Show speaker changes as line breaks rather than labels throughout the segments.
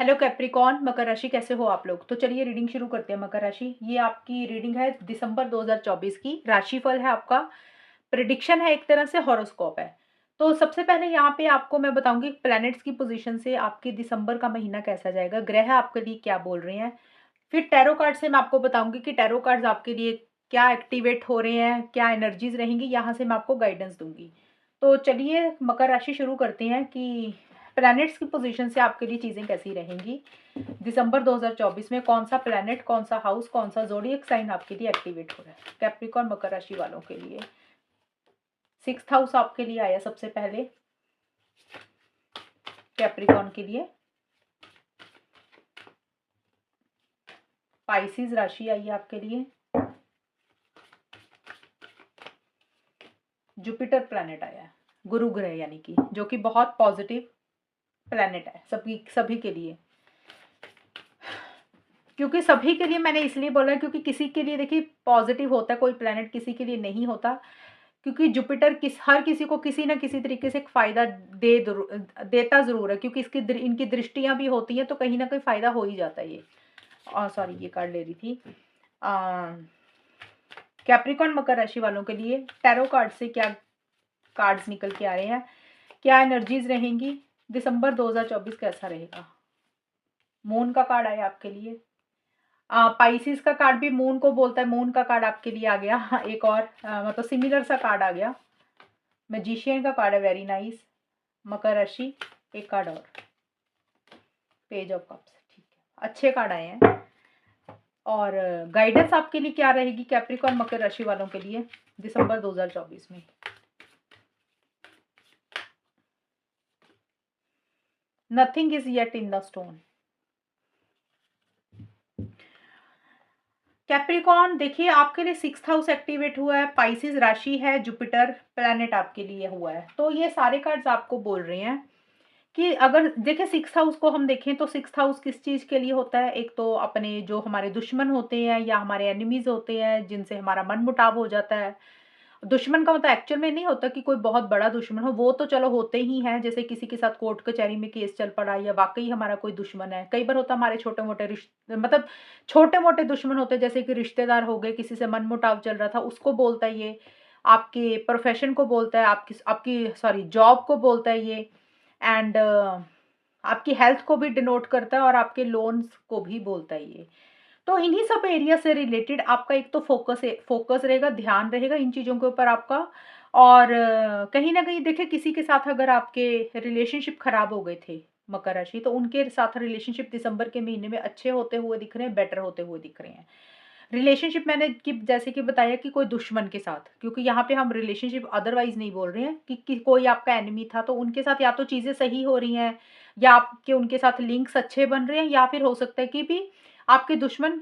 Hello Capricorn, मकर राशि कैसे हो आप लोग। तो चलिए रीडिंग शुरू करते हैं। मकर राशि, ये आपकी रीडिंग है दिसंबर 2024 की। राशिफल है आपका, प्रिडिक्शन है, एक तरह से हॉरोस्कोप है। तो सबसे पहले यहाँ पे आपको मैं बताऊंगी प्लैनेट्स की पोजीशन से आपके दिसंबर का महीना कैसा जाएगा, ग्रह आपके लिए क्या बोल रहे हैं। फिर टैरो कार्ड से मैं आपको बताऊंगी कि टैरो कार्ड्स आपके लिए क्या एक्टिवेट हो रहे हैं, क्या एनर्जीज रहेंगी, यहाँ से मैं आपको गाइडेंस दूंगी। तो चलिए मकर राशि शुरू करते हैं कि प्लैनेट्स की पोजीशन से आपके लिए चीज़ें कैसी रहेंगी। दिसंबर 2024 में कौन सा प्लैनेट, कौन सा हाउस, कौन सा ज़ोडिएक साइन आपके लिए एक्टिवेट हो रहा है कैप्रिकॉर्न मकर राशि वालों के लिए। सिक्स्थ हाउस आपके लिए आया सबसे पहले कैप्रिकॉर्न के लिए। पाइसिस राशि आई है आपके लिए। जुपिटर प्लैनेट आया है, गुरु ग्रह यानी कि, जो कि बहुत पॉजिटिव प्लैनेट है सभी सभी के लिए। क्योंकि सभी के लिए मैंने इसलिए बोला क्योंकि किसी के लिए देखिए पॉजिटिव होता है कोई प्लैनेट, किसी के लिए नहीं होता। क्योंकि जुपिटर हर किसी को किसी ना किसी तरीके से एक फायदा देता जरूर है, क्योंकि इनकी दृष्टियां भी होती हैं तो कहीं ना कहीं फायदा हो ही जाता है ये। सॉरी, ये कार्ड ले रही थी। कैप्रिकॉन मकर राशि वालों के लिए टैरो कार्ड से क्या कार्ड्स निकल के आ रहे हैं, क्या एनर्जीज रहेंगी, दिसंबर 2024 कैसा रहेगा। मून का कार्ड आया आपके लिए। पाइसिस का कार्ड भी मून को बोलता है, मून का कार्ड आपके लिए आ गया। एक और मतलब सिमिलर सा कार्ड आ गया। मैजिशियन का कार्ड है, वेरी नाइस। मकर राशि, एक कार्ड और, पेज ऑफ कप्स, ठीक है, अच्छे कार्ड आए हैं। और गाइडेंस आपके लिए क्या रहेगी कैप्रिकॉर्न मकर राशि वालों के लिए दिसंबर 2024 में। Nothing is yet in the stone. Capricorn देखिए आपके लिए सिक्स्थ हाउस एक्टिवेट हुआ है, पाइसिस राशि है, जुपिटर प्लैनेट आपके लिए हुआ है। तो ये सारे कार्ड्स आपको बोल रहे हैं कि अगर देखें सिक्स्थ हाउस को हम देखें तो सिक्स्थ हाउस किस चीज के लिए होता है। एक तो अपने जो हमारे दुश्मन होते हैं या हमारे एनिमीज होते हैं जिनसे हमारा मन मुटाव हो जाता है। दुश्मन का मतलब एक्चुअल में नहीं होता कि कोई बहुत बड़ा दुश्मन हो, वो तो चलो होते ही हैं, जैसे किसी के साथ कोर्ट कचहरी में केस चल पड़ा या वाकई हमारा कोई दुश्मन है। कई बार होता है हमारे छोटे मोटे रिश्ते, मतलब छोटे मोटे दुश्मन होते हैं, जैसे कि रिश्तेदार हो गए, किसी से मनमुटाव चल रहा था, उसको बोलता है ये। आपके प्रोफेशन को बोलता है, आपकी आपकी सॉरी जॉब को बोलता है ये। एंड आपकी हेल्थ को भी डिनोट करता है और आपके लोन्स को भी बोलता है ये। तो इन्हीं सब एरिया से रिलेटेड आपका एक तो फोकस रहेगा, ध्यान रहेगा इन चीज़ों के ऊपर आपका। और कहीं ना कहीं देखिए किसी के साथ अगर आपके रिलेशनशिप खराब हो गए थे मकर राशि, तो उनके साथ रिलेशनशिप दिसंबर के महीने में अच्छे होते हुए दिख रहे हैं, बेटर होते हुए दिख रहे हैं। रिलेशनशिप मैंने कि जैसे कि बताया कि कोई दुश्मन के साथ, क्योंकि यहाँ पे हम रिलेशनशिप अदरवाइज नहीं बोल रहे हैं कि कोई आपका एनिमी था तो उनके साथ या तो चीज़ें सही हो रही हैं, या आपके उनके साथ लिंक्स अच्छे बन रहे हैं, या फिर हो सकता है कि भी आपके दुश्मन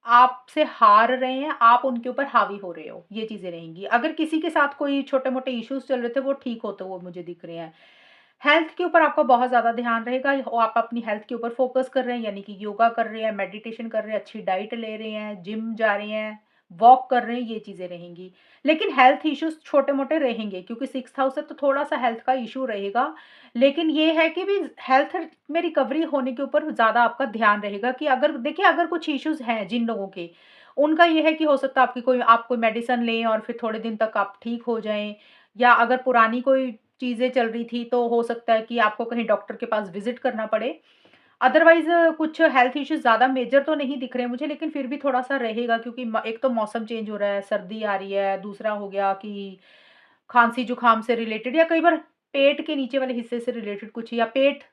आपसे हार रहे हैं, आप उनके ऊपर हावी हो रहे हो, ये चीज़ें रहेंगी। अगर किसी के साथ कोई छोटे-मोटे इश्यूज़ चल रहे थे, वो ठीक होते हुए मुझे दिख रहे हैं। हेल्थ के ऊपर आपका बहुत ज़्यादा ध्यान रहेगा, और आप अपनी हेल्थ के ऊपर फोकस कर रहे हैं, यानी कि योगा कर रहे हैं, मेडिटेशन कर रहे हैं, अच्छी डाइट ले रहे हैं, जिम जा रहे हैं, वॉक कर रहे हैं, ये चीज़ें रहेंगी। लेकिन हेल्थ इश्यूज़ छोटे-मोटे रहेंगे, क्योंकि सिक्स्थ हाउस है तो थोड़ा-सा हेल्थ का इश्यू रहेगा। लेकिन ये है कि भी हेल्थ में रिकवरी होने के ऊपर ज़्यादा आपका ध्यान रहेगा कि अगर देखिए अगर कुछ इश्यूज़ हैं जिन लोगों के, उनका ये है कि हो सकता है आपकी कोई आप कोई मेडिसिन लें और फिर थोड़े दिन तक आप ठीक हो जाएँ, या अगर पुरानी कोई चीज़ें चल रही थी तो हो सकता है कि आपको कहीं डॉक्टर के पास विज़िट करना पड़े। अदरवाइज़ कुछ हेल्थ इश्यूज़ ज़्यादा मेजर तो नहीं दिख रहे हैं मुझे, लेकिन फिर भी थोड़ा-सा रहेगा, क्योंकि म एक तो मौसम चेंज हो रहा है, सर्दी आ रही है, दूसरा हो गया कि खाँसी-जुकाम से रिलेटेड, या कई बार पेट के नीचे वाले हिस्से से रिलेटेड कुछ, या पेट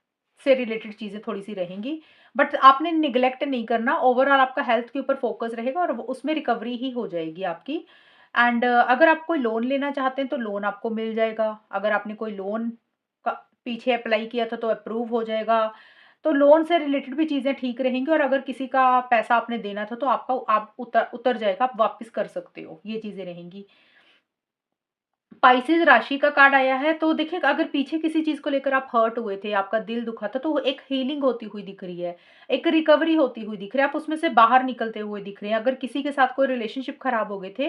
से रिलेटेड चीज़ें थोड़ी-सी रहेंगी। बट आपने नेग्लेक्ट नहीं करना, ओवरऑल आपका हेल्थ के ऊपर फ़ोकस रहेगा और वो उसमें रिकवरी ही हो जाएगी आपकी। एंड अगर आप कोई लोन लेना चाहते हैं तो लोन आपको मिल जाएगा। अगर आपने कोई लोन का पीछे अप्लाई किया था तो अप्रूव हो जाएगा। तो लोन से रिलेटेड भी चीज़ें ठीक रहेंगी, और अगर किसी का पैसा आपने देना था तो आपका आप उतर उतर जाएगा, आप वापस कर सकते हो, ये चीज़ें रहेंगी। स्पाइसेस राशि का कार्ड आया है, तो देखिए अगर पीछे किसी चीज़ को लेकर आप हर्ट हुए थे, आपका दिल दुखा था, तो वो एक हीलिंग होती हुई दिख रही है, एक रिकवरी होती हुई दिख रही है, आप उसमें से बाहर निकलते हुए दिख रहे हैं। अगर किसी के साथ कोई रिलेशनशिप खराब हो गए थे,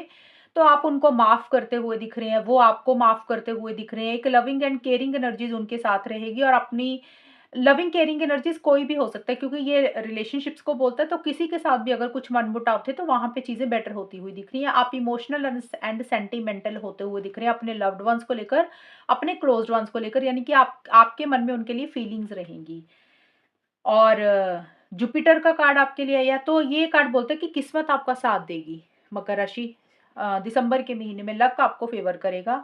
तो आप उनको माफ़ करते हुए दिख रहे हैं, वो आपको माफ़ करते हुए दिख रहे हैं। एक लविंग एंड केयरिंग एनर्जीज़ उनके साथ रहेगी, और अपनी लविंग केयरिंग एनर्जीज़ कोई भी हो सकता है, क्योंकि ये रिलेशनशिप्स को बोलता है, तो किसी के साथ भी अगर कुछ मनमुटाव थे तो वहाँ पे चीज़ें बेटर होती हुई दिख रही हैं। आप इमोशनल एंड सेंटिमेंटल होते हुए दिख रहे हैं अपने लव्ड वन्स को लेकर, अपने क्लोज्ड वन्स को लेकर, यानी कि आप आपके मन में उनके लिए फीलिंग्स रहेंगी। और जुपिटर का कार्ड आपके लिए आया, तो ये कार्ड बोलता है कि किस्मत आपका साथ देगी। मकर राशि, दिसंबर के महीने में लक आपको फेवर करेगा,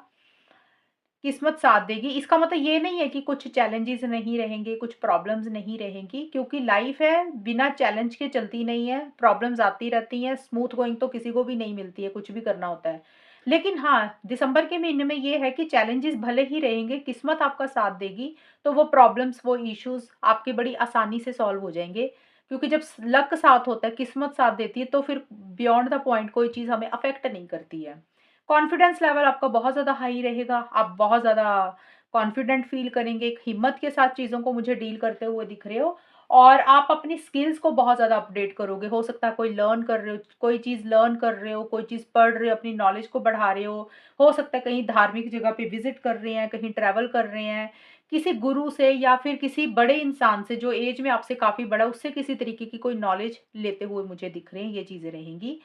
किस्मत साथ देगी। इसका मतलब ये नहीं है कि कुछ चैलेंजेस नहीं रहेंगे, कुछ प्रॉब्लम्स नहीं रहेंगी, क्योंकि लाइफ है, बिना चैलेंज के चलती नहीं है, प्रॉब्लम्स आती रहती हैं, स्मूथ गोइंग तो किसी को भी नहीं मिलती है, कुछ भी करना होता है। लेकिन हाँ, दिसंबर के महीने में ये है कि चैलेंजेस भले ही रहेंगे, किस्मत आपका साथ देगी, तो वो प्रॉब्लम्स, वो इश्यूज़ आपके बड़ी आसानी से सॉल्व हो जाएँगे। क्योंकि जब स लक साथ होता है, किस्मत साथ देती है, तो फिर बियॉन्ड द पॉइंट कोई चीज़ हमें अफ़ेक्ट नहीं करती है। कॉन्फिडेंस लेवल आपका बहुत ज़्यादा हाई रहेगा, आप बहुत ज़्यादा कॉन्फिडेंट फ़ील करेंगे, एक हिम्मत के साथ चीज़ों को मुझे डील करते हुए दिख रहे हो, और आप अपनी स्किल्स को बहुत ज़्यादा अपडेट करोगे। हो सकता है कोई लर्न कर रहे हो, कोई चीज़ लर्न कर रहे हो, कोई चीज़ पढ़ रहे हो, अपनी नॉलेज को बढ़ा रहे हो सकता है कहीं धार्मिक जगह पे विज़िट कर रहे हैं, कहीं ट्रैवल कर रहे हैं, किसी गुरु से या फिर किसी बड़े इंसान से जो ऐज में आपसे काफ़ी बड़ा है, उससे किसी तरीके की कोई नॉलेज लेते हुए मुझे दिख रहे हैं, ये चीज़ें रहेंगी।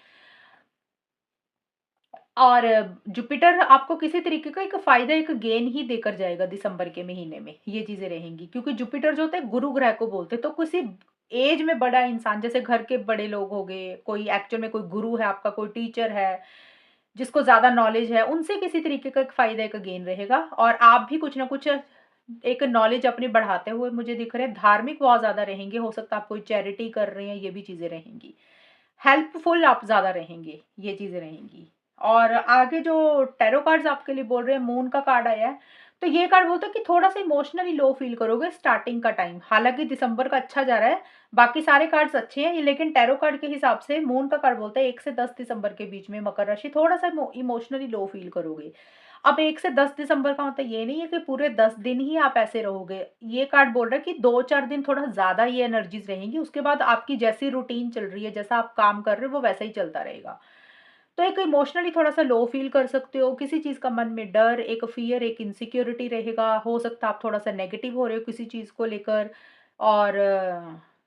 और जुपिटर आपको किसी तरीके का एक फ़ायदा, एक गेन ही देकर जाएगा दिसंबर के महीने में, ये चीज़ें रहेंगी। क्योंकि जुपिटर जो होता है गुरु ग्रह को बोलते हैं, तो किसी एज में बड़ा इंसान, जैसे घर के बड़े लोग हो गए, कोई एक्चुअल में कोई गुरु है आपका, कोई टीचर है, जिसको ज़्यादा नॉलेज है, उनसे किसी तरीके का एक फ़ायदा, एक गेन रहेगा, और आप भी कुछ ना कुछ एक नॉलेज अपनी बढ़ाते हुए मुझे दिख रहे हैं। धार्मिक बहुत ज़्यादा रहेंगे, हो सकता है आप कोई चैरिटी कर रहे हैं, ये भी चीज़ें रहेंगी। हेल्पफुल आप ज़्यादा रहेंगे, ये चीज़ें रहेंगी। और आगे जो टैरो कार्ड्स आपके लिए बोल रहे हैं, मून का कार्ड आया है, तो ये कार्ड बोलता है कि थोड़ा-सा इमोशनली लो फ़ील करोगे स्टार्टिंग का टाइम। हालाँकि दिसंबर का अच्छा जा रहा है, बाकी सारे कार्ड्स अच्छे हैं, लेकिन टैरो कार्ड के हिसाब से मून का कार्ड बोलता है 1 से 10 दिसंबर के बीच में मकर राशि थोड़ा-सा इमोशनली लो फ़ील करोगे। अब 1 से 10 दिसंबर का मतलब ये नहीं है कि पूरे 10 दिन ही आप ऐसे रहोगे। ये कार्ड बोल रहा है कि 2-4 दिन थोड़ा ज़्यादा ये एनर्जीज़ रहेंगी, उसके बाद आपकी जैसी रूटीन चल रही है, जैसा आप काम कर रहे हो, वो वैसा ही चलता रहेगा। तो एक इमोशनली थोड़ा-सा लो फ़ील कर सकते हो, किसी चीज़ का मन में डर, एक फ़ियर, एक इनसिक्योरिटी रहेगा, हो सकता है आप थोड़ा-सा नेगेटिव हो रहे हो किसी चीज़ को लेकर, और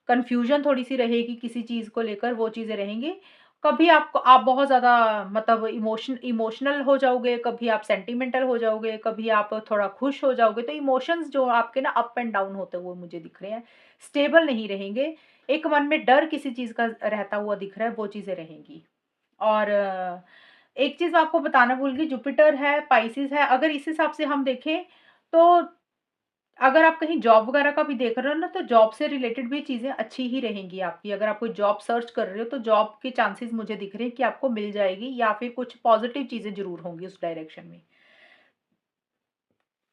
कन्फ्यूज़न थोड़ी-सी रहेगी किसी चीज़ को लेकर, वो चीज़ें रहेंगी। कभी आप बहुत ज़्यादा मतलब इमोशनल हो जाओगे, कभी आप सेंटिमेंटल हो जाओगे, कभी आप थोड़ा खुश हो जाओगे, तो इमोशंस जो आपके ना अप एंड डाउन होते हुए मुझे दिख रहे हैं, स्टेबल नहीं रहेंगे। एक मन में डर किसी चीज़ का रहता हुआ दिख रहा है, वो चीज़ें रहेंगी। और एक चीज़ मैं आपको बताना भूल गई, जुपिटर है, पाइसेस है, अगर इस हिसाब से हम देखें, तो अगर आप कहीं जॉब वगैरह का भी देख रहे हो ना, तो जॉब से रिलेटेड भी चीज़ें अच्छी ही रहेंगी आपकी। अगर आप कोई जॉब सर्च कर रहे हो, तो जॉब के चांसेस मुझे दिख रहे हैं कि आपको मिल जाएगी, या फिर कुछ पॉज़िटिव चीज़ें ज़रूर होंगी उस डायरेक्शन में।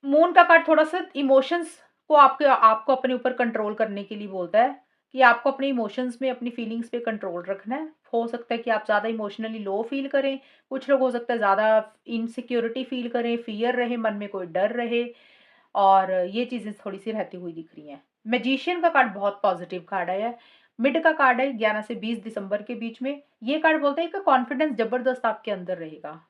मून का कार्ड थोड़ा-सा इमोशंस को आपके आपको अपने ऊपर कंट्रोल करने के लिए बोलता है, कि आपको अपने इमोशंस में, अपनी फीलिंग्स पे कंट्रोल रखना है। हो सकता है कि आप ज़्यादा इमोशनली लो फ़ील करें, कुछ लोग हो सकता है ज़्यादा इनसिक्योरिटी फ़ील करें, फ़ियर रहे, मन में कोई डर रहे, और ये चीज़ें थोड़ी-सी रहती हुई दिख रही हैं। मैजिशियन का कार्ड बहुत पॉज़िटिव कार्ड है। मिड का कार्ड है 11 से 20 दिसंबर के बीच में। ये कार्ड बोलता है कि कॉन्फिडेंस ज़बरदस्त आपके अंदर रहेगा।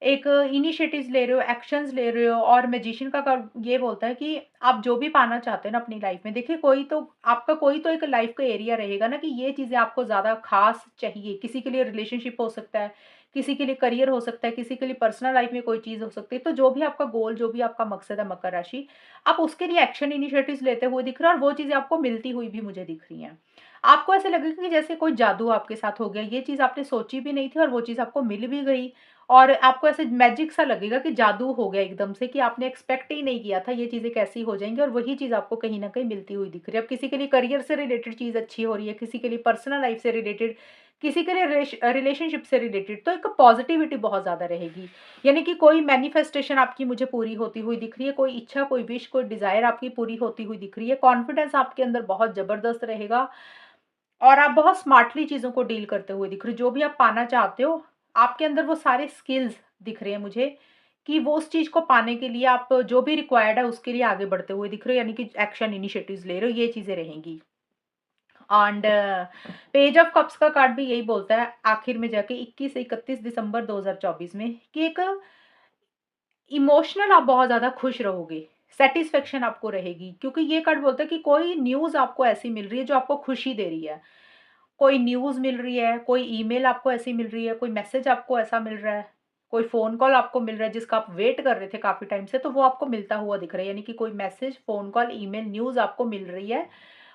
एक इनिशिएटिव्स ले रहे हो, एक्शंस ले रहे हो, और मैजिशियन का कार्ड ये बोलता है कि आप जो भी पाना चाहते हो ना अपनी लाइफ में, देखिए कोई तो आपका कोई तो एक लाइफ का एरिया रहेगा ना, कि ये चीज़ें आपको ज़्यादा ख़ास चाहिए। किसी के लिए रिलेशनशिप हो सकता है, किसी के लिए करियर हो सकता है, किसी के लिए पर्सनल लाइफ में कोई चीज़ हो सकती है। तो जो भी आपका गोल, जो भी आपका मकसद है मकर राशि, आप उसके लिए एक्शन इनिशिएटिव्स लेते हुए दिख रहे हो, और वो चीज़ें आपको मिलती हुई भी मुझे दिख रही हैं। आपको ऐसा लगेगा कि जैसे कोई जादू आपके साथ हो गया, ये चीज़ आपने सोची भी नहीं थी और वो चीज़ आपको मिल भी गई। और आपको ऐसे मैजिक सा लगेगा कि जादू हो गया एकदम से, कि आपने एक्सपेक्ट ही नहीं किया था ये चीज़ें कैसी हो जाएँगी, और वही चीज़ आपको कहीं न कहीं मिलती हुई दिख रही है। अब किसी के लिए करियर से रिलेटेड चीज़ अच्छी हो रही है, किसी के लिए पर्सनल लाइफ़ से रिलेटेड, किसी के लिए रिलेशनशिप से रिलेटेड, तो एक पॉज़िटिविटी बहुत ज़्यादा रहेगी। यानी कि कोई मैनिफेस्टेशन आपकी मुझे पूरी होती हुई दिख रही है, कोई इच्छा, कोई विश, कोई डिज़ायर आपकी पूरी होती हुई दिख रही है। कॉन्फिडेंस आपके अंदर बहुत ज़बरदस्त रहेगा, और आप बहुत स्मार्टली चीज़ों को डील करते हुए दिख रहे हो। जो भी आप पाना चाहते हो, आपके अंदर वो सारे स्किल्स दिख रहे हैं मुझे, कि वो उस चीज़ को पाने के लिए आप जो भी रिक्वायर्ड है उसके लिए आगे बढ़ते हुए दिख रहे हो, यानी कि एक्शन इनिशिएटिव्स ले रहे हो, ये चीज़ें रहेंगी। एंड पेज ऑफ कप्स का कार्ड भी यही बोलता है आखिर में जाके 21 से 31 दिसंबर 2024 में, कि एक इमोशनल आप बहुत ज़्यादा खुश रहोगे। सैटिस्फैक्शन आपको रहेगी, क्योंकि ये कार्ड बोलता है कि कोई न्यूज़ आपको ऐसी मिल रही है जो आपको खुशी दे रही है। कोई न्यूज़ मिल रही है, कोई ईमेल आपको ऐसी मिल रही है, कोई मैसेज आपको ऐसा मिल रहा है, कोई फ़ोन कॉल आपको मिल रहा है जिसका आप वेट कर रहे थे काफ़ी टाइम से, तो वो आपको मिलता हुआ दिख रहा है। यानी कि कोई message, phone call, email, news आपको मिल रही है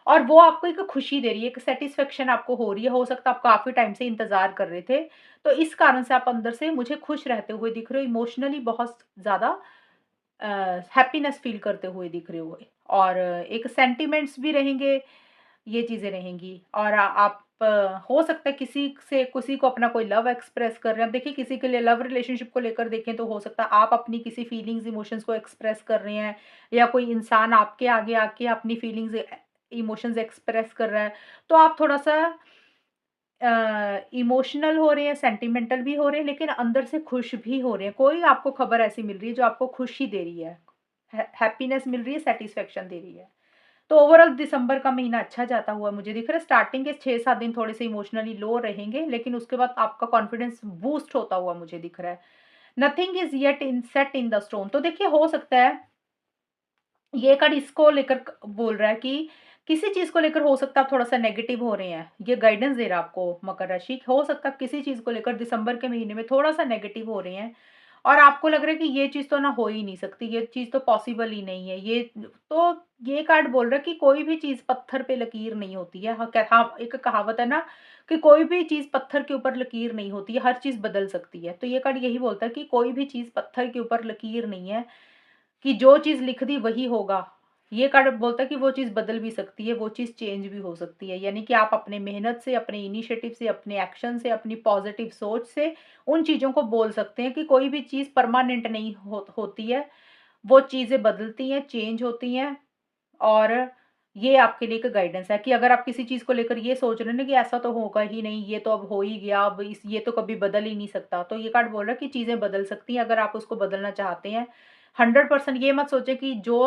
और वो आपको एक खुशी दे रही है, एक सैटिस्फैक्शन आपको हो रही है। हो सकता है आप काफ़ी टाइम से इंतज़ार कर रहे थे, तो इस कारण से आप अंदर से मुझे खुश रहते हुए दिख रहे हो, इमोशनली बहुत ज़्यादा अ, हैप्पीनेस फ़ील करते हुए दिख रहे हो और एक सेंटिमेंट्स भी रहेंगे, ये चीज़ें रहेंगी और आप हो सकता है किसी को अपना कोई लव एक्सप्रेस कर रहे हैं। अब देखिए किसी के लिए लव रिलेशनशिप को लेकर देखें तो हो सकता है आप अपनी किसी फीलिंग्स, इमोशंस को एक्सप्रेस कर रहे हैं या कोई इंसान आपके आगे आके अपनी फीलिंग्स, इमोशंस एक्सप्रेस कर रहा है। तो आप थोड़ा-सा इमोशनल हो रहे हैं, सेंटिमेंटल भी हो रहे हैं, लेकिन अंदर से खुश भी हो रहे हैं। कोई आपको खबर ऐसी मिल रही है जो आपको खुशी दे रही है, हैप्पीनेस मिल रही है, सैटिस्फैक्शन दे रही है। तो ओवरऑल दिसंबर का महीना अच्छा जाता हुआ मुझे दिख रहा है। स्टार्टिंग के 6-7 दिन थोड़े-से इमोशनली लो रहेंगे, लेकिन उसके बाद आपका कॉन्फिडेंस बूस्ट होता हुआ मुझे दिख रहा है। Nothing is yet in set in the stone. तो देखिए हो सकता है ये कार्ड इसको लेकर बोल रहा है कि किसी चीज़ को लेकर हो सकता है आप थोड़ा-सा नेगेटिव हो रहे हैं। ये गाइडेंस दे रहा है आपको मकर राशि। हो सकता है किसी चीज़ को लेकर दिसंबर के महीने में थोड़ा-सा नेगेटिव हो रहे हैं और आपको लग रहा है कि ये चीज़ तो ना हो ही नहीं सकती, ये चीज़ तो पॉसिबल ही नहीं है। ये कार्ड बोल रहा है कि कोई भी चीज़ पत्थर पे लकीर नहीं होती है। हाँ, एक कहावत है ना कि कोई भी चीज़ पत्थर के ऊपर लकीर नहीं होती है, हर चीज़ बदल सकती है। तो ये कार्ड यही बोलता है कि कोई भी चीज़ पत्थर के ऊपर लकीर नहीं है, कि जो चीज़ लिख दी वही होगा। ये कार्ड बोलता है कि वो चीज़ बदल भी सकती है, वो चीज़ चेंज भी हो सकती है। यानी कि आप अपने मेहनत से, अपने इनिशिएटिव से, अपने एक्शन से, अपनी पॉज़िटिव सोच से उन चीज़ों को बोल सकते हैं कि कोई भी चीज़ परमानेंट नहीं होती है। वो चीज़ें बदलती हैं, चेंज होती हैं और ये आपके लिए एक गाइडेंस है कि अगर आप किसी चीज़ को लेकर ये सोच रहे हैं ना कि ऐसा तो होगा ही नहीं, ये तो अब हो ही गया, अब ये तो कभी बदल ही नहीं सकता। तो ये कार्ड बोल रहा है कि चीज़ें बदल सकती हैं अगर आप उसको बदलना चाहते हैं। 100% ये मत सोचें कि जो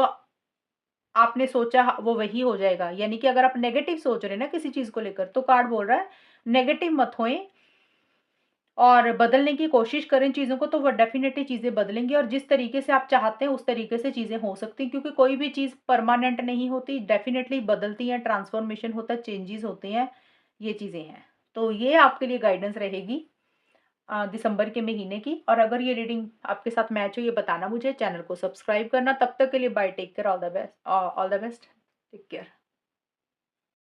आपने सोचा वो वही हो जाएगा। यानी कि अगर आप नेगेटिव सोच रहे हैं ना किसी चीज़ को लेकर, तो कार्ड बोल रहा है नेगेटिव मत होएँ और बदलने की कोशिश करें चीज़ों को, तो वो डेफ़िनेटली चीज़ें बदलेंगी और जिस तरीके से आप चाहते हैं उस तरीके से चीज़ें हो सकती हैं, क्योंकि कोई भी चीज़ परमानेंट नहीं होती, डेफ़िनेटली बदलती हैं, ट्रांसफ़ॉर्मेशन होता है, चेंजेज़ होते हैं, ये चीज़ें हैं। तो ये आपके लिए गाइडेंस रहेगी दिसंबर के महीने की। और अगर ये रीडिंग आपके साथ मैच हो, ये बताना मुझे, चैनल को सब्सक्राइब करना। तब तक के लिए bye, take care, all the best, take care.